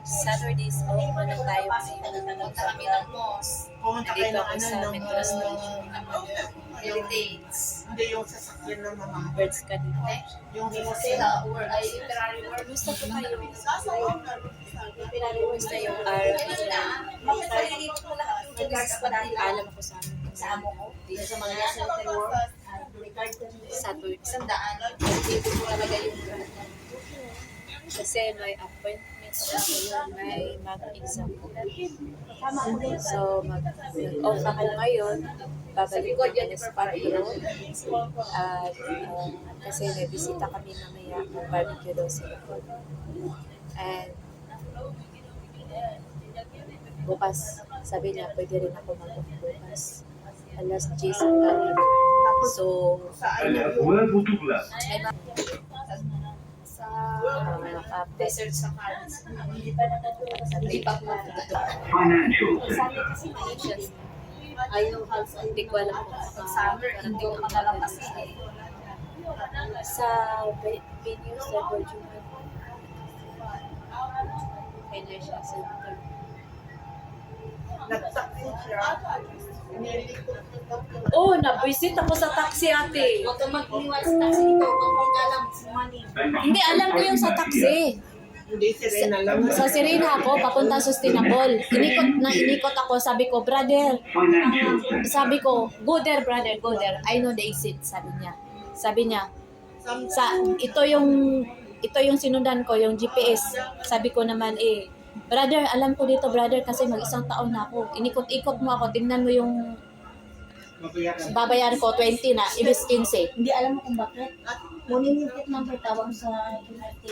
Saturdays off mo na tayo ngayon. Pumunta kami ng mosque. Pumunta kayo Nandito ng ako sa ng metro station. Heritage. Hindi yung sasakyan ng mga Birds ka dito. yung Kasi sasakyan. ay literary word. Gusto ko kayo. Gusto yung araw na Bakit nalilipot mo lahat yung regards pa dahil alam ko sa amin. sa amo ko? Dito sa mga nasa work. Saturday. 100. Nalilipot mo talaga yung Kasi may appointment ako ngayon, may mag-exam ko. So, mag-off ako ngayon. Babalik ko dyan sa Pablo. At kasi may bisita kami mamaya. Barbecue daw sila. And bukas, sabi niya, pwede rin ako mag-off bukas. Alas 10 hanggang So, sa desert sa Paris. Hindi pa po. Financial sabi Center. kasi ma-anxious. Ayaw house, hindi ko alam kung Summer, hindi ko makalabas sa venue sa Virginia. Financial Center. Nagtakbo siya. Oh, na-visit ako sa taxi ate. Huwag kang mag-iwan sa taxi dito. Huwag kang alam sa money. Hindi, alam ko yung sa taxi. Hindi sirena lang. Sa Sirena ako, papunta Sustainable. Inikot ako, sabi ko, brother, Financial Center. sabi ko, go there, brother, go there. I know the exit, sabi niya. Sabi niya, ito yung sinundan ko, yung GPS. Sabi ko naman, brother, alam ko dito, brother, kasi mag-isang taon na ako. Inikot-ikot mo ako, tingnan mo yung babayaran ko, 20 na, ibis 15. Hindi alam mo kung bakit. Kunin yung tip number, tawag sa MRT.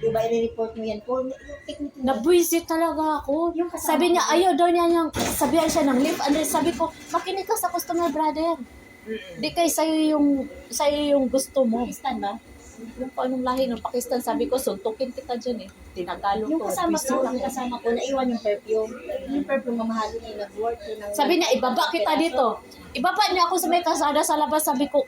Di ba i-report mo yan? Kung Nabwisit talaga ako. Sabi niya, ayaw daw niya yung, sabihan siya ng lift. Ano, sabi ko, makinig ka sa customer, brother. Di kay sa'yo yung gusto mo. Pakistan ba? Yung paanong lahi ng Pakistan, sabi ko, suntukin kita dyan eh. Tinagalo Yung ko. kasama ko, naiwan yung perfume. Yung perfume, mamahalo na yung nag-work. Sabi niya, ibaba kita dito. Ibaba niya ako sa may kasada sa labas. Sabi ko,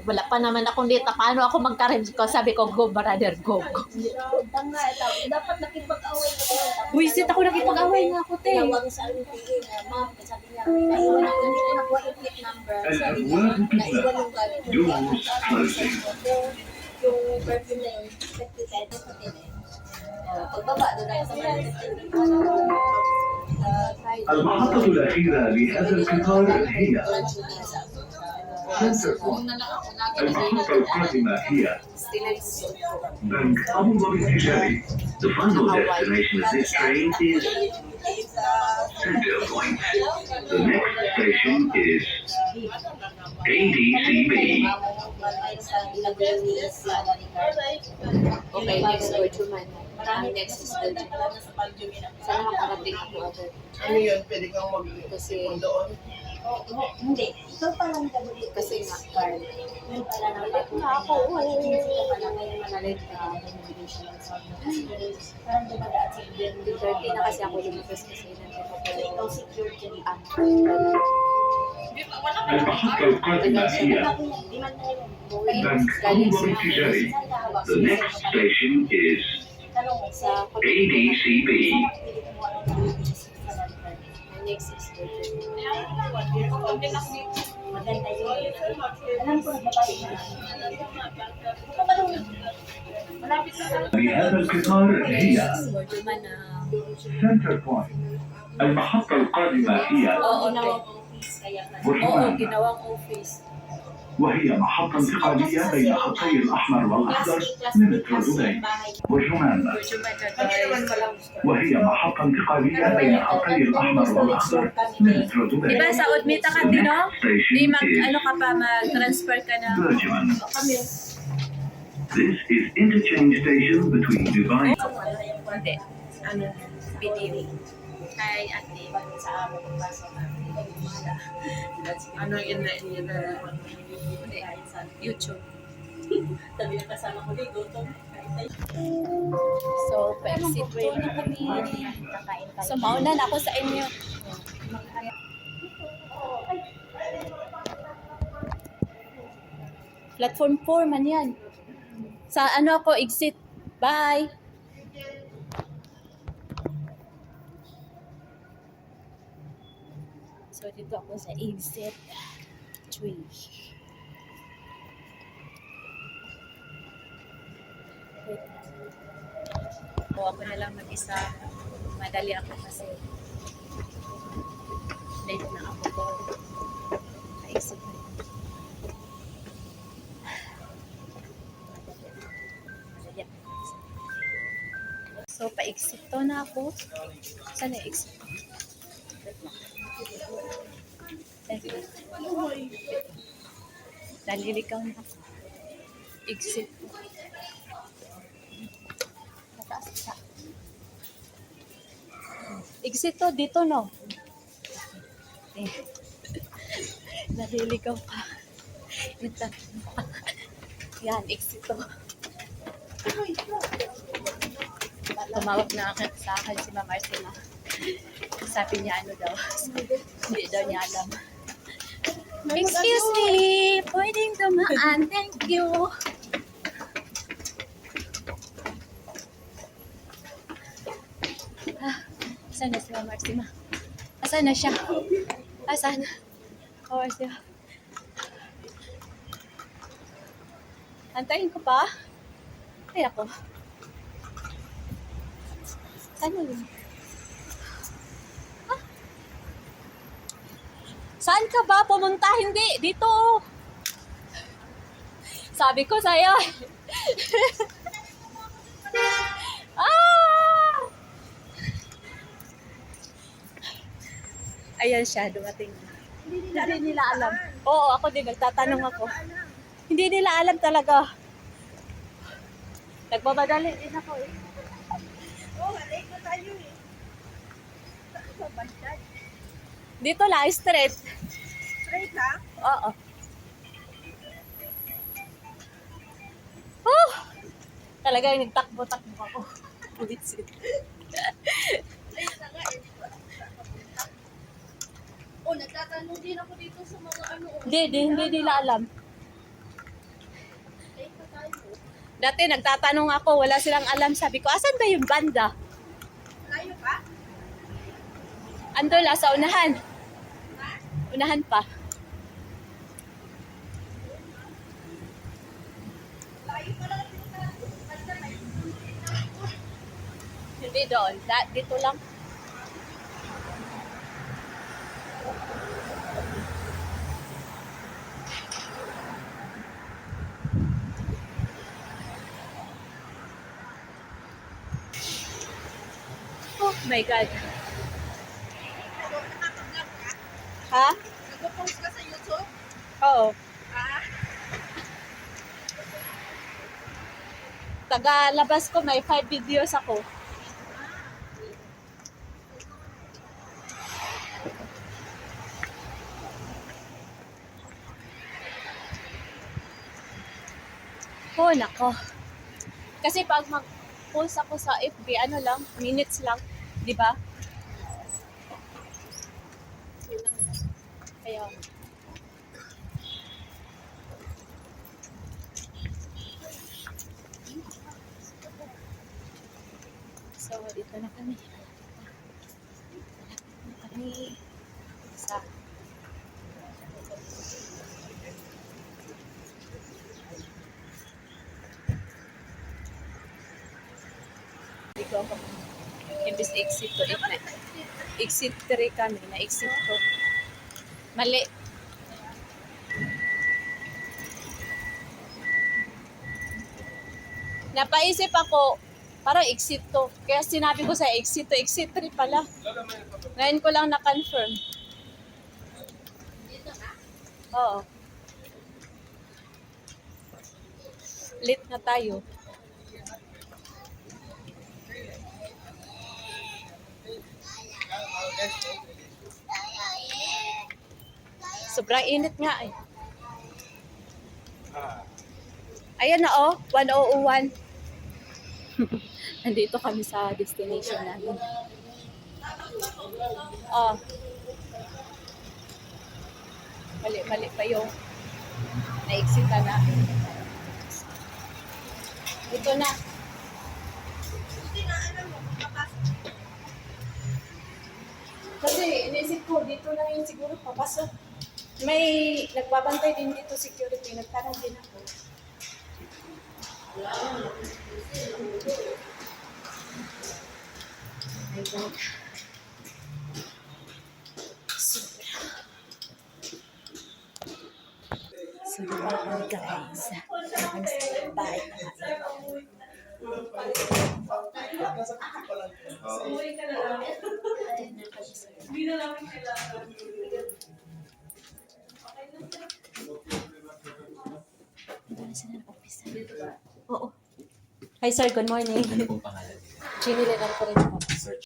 wala pa naman akong dito. Paano ako magka-range ko? Sabi ko, go brother, go. Tanga, dapat nakipag-away ka ko. Buisit ako, nakipag-away nga ako, te. Tawag sa LPA na, ma'am, sabi niya, naiwan ako, hindi ko nakuha yung plate number. Sabi niya, naiwan yung gamit ko. Doors closing. Yung perfume na yun, effective kahit na puti na yun. Pagbaba, doon ako sa mga المحطة الأخيرة لهذا القطار هي سنتر بوينت. المحطة القادمة هي بنك أبو ظبي التجاري. The final destination of this train is Center Point. The next station is ADCB. Okay, next go to man. Next is Belgium. Sana makarating ako agad. Ano yun? Pwede kang Kasi, doon. Hindi, ikaw pa lang gabuli. kasi nga, Yun pala na na ako, Ito pala ngayon manalit ka. Parang dumadaan sa iyo. 30 na kasi ako lumabas kasi nandito ko Ikaw secure dyan. المحطة القادمة هي بنك أبو ظبي التجاري. The next station is sa ADCB. next is Belgium. Maganda yun. Alam ko, babae na. لهذا القطار هي Belgium na. سنتر بوينت. المحطة القادمة هي Oo, برجمان، ginawang office. وهي محطة انتقالية بين خطي الأحمر والأخضر لمترو دبي. برجمان، Belgium na, guys. وهي محطة انتقالية بين خطي الأحمر والأخضر لمترو دبي. Diba sa Udmita ka din, no? Di Station ano is ka pa, mag-transfer ka na. Bergman. This is interchange station between Dubai. Hindi. Ano? Pinili. Kay ate. Sa amo kung pasok Ano yun na yun na? Hindi. YouTube. Sabi na kasama ko dito. So, pa-exit way na kami. Kakain tayo. So, mauna na ako sa inyo. Platform 4 man yan. Sa ano ako, exit. Bye! So, dito ako sa exit 3. Wait. O, ako na lang mag-isa. Madali ako kasi late na ako ko. Naisip na yun. Madali ako. So, pa-exit to na ako. Saan na exit? Nalilikaw na ako. Exit. Mataas siya. Exit to, dito no. Nalilikaw pa. Ito. Yan, exit to. Tumawag na sa akin si Ma'am Marcela. Sabi niya ano daw. Hindi daw niya alam. Excuse me, pwedeng dumaan. Thank you. Asan na si Ma'am Marcela? Asan na siya? Asan? Oh, siya. Antayin ko pa. Ay ako. Saan na yun? Ah? Saan ka ba pumunta? Hindi. Dito. Sabi ko sa'yo. Ah! Ayan siya, dumating na. Hindi nila alam. Oo, ako din. Nagtatanong ako. Hindi nila alam talaga. Nagmamadali din ako eh. Late na tayo eh. Sa bantay. Dito lang, straight. Straight lang? Oo. Oh! Talaga yung nagtakbo-takbo ako. Ulit-sit. Late na nga eh. Oh, nagtatanong din ako dito sa mga ano. Hindi nila alam. Late na tayo. Dati nagtatanong ako, wala silang alam. Sabi ko, asan ba yung banda? Layo pa? Ando la, sa unahan. Unahan pa. Layo pa lang dito sa banda na yun. Hindi doon. Dito lang. Oh my God. Ha? Nag-post ka sa YouTube? Oo. Ah? Tagalabas ko, may 5 videos ako. Oh, nako. Kasi pag mag-post ako sa FB, ano lang, minutes lang, di ba? Kaya, so, dito na kami. Sa dito ako. Imbis exit to, exit 3 kami, na exit to. Mali. Napaisip ako, parang exit to. Kaya sinabi ko sa exit to, exit 3 pala. Ngayon ko lang na-confirm. Oo. Late na tayo. Sobrang init nga eh. Ayan na oh, 1001. Nandito kami sa destination namin. Oh. Mali pa yung na-exita na. Ito na. Kasi inisip ko, dito na yun siguro papasok. May nagbabantay din dito security, nagtanong din ako. So, guys. Ang standby. Oo. Hi sir, good morning. Ano pong pangalan? Jenny Legan po rin po. Search